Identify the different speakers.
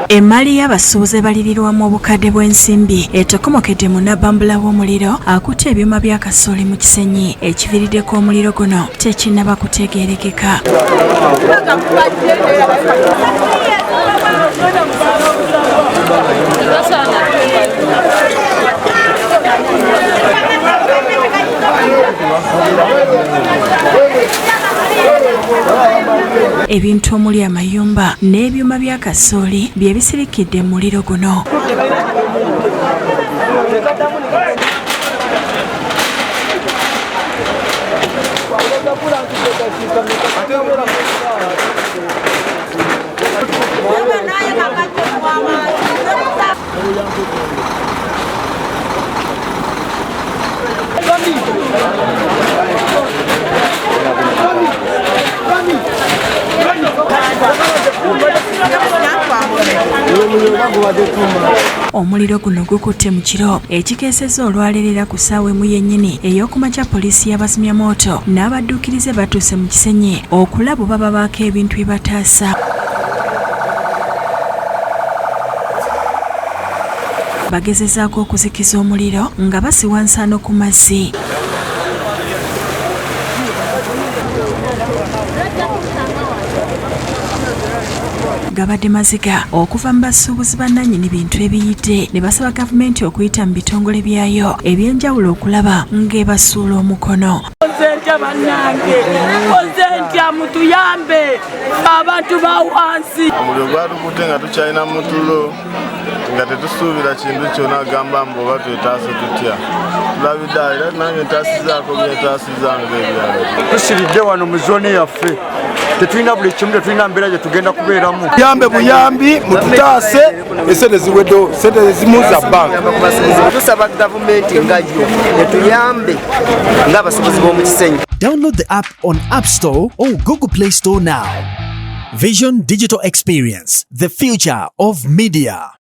Speaker 1: Emmaali y'abasuubuzi balirirwamu obukadde bw'ensimbi etokomokedde mu nnabbambula w'omuliro akutte ebyuma bya kasooli mu Kisenyi. Ekiviiriddeko omuliro guno tekinnaba kutegeerekeka. Ebintu omuli amayumba n'ebyuma bya kasooli bye bisirikidde mu muliro guno. Omuliro guno gukutte mu kiro ekikeesezza olwaleerera ku ssaawa emu yennyini ey'okumakya poliisi y'abazimyamooto n'abadduukirize batuuse mu Kisenyi okulaba oba babaako ebintu bye bataasa. Bagezezaako okuzikiza omuliro nga basiwa nsaano ku mazzi. Gabadde maziga okuva mu basuubuzi bannannyini bintu ebiyidde ne basaba gavumenti okuyita mu bitongole byayo eby'enjawulo okulaba ng'ebasuula omukono.
Speaker 2: Ntya bannange, ntya mutuyambe abantu ba wansi.
Speaker 3: Omuliro gwatukutte nga tukyalina mutulo nga tetusuubira kintu kyonna agamba mbu oba twetaase tutya. Tulabidde era nange ntaasizaako byetaasizanga ebyalo.
Speaker 4: Tusiridde wano mu zooni yaffe. Tetulina buli kimu, tetulina mbeera gye tugenda kubeeramu.
Speaker 5: Yambe buyambi mututaase esente ziweddewo, sente zimu za banka.
Speaker 6: Tusaba gavumenti nga yo etuyambe ng'abasuubuzi b'omu Kisenyi.
Speaker 7: Download the app on App Store or Google Play Store now. Vision Digital Experience, the future of media.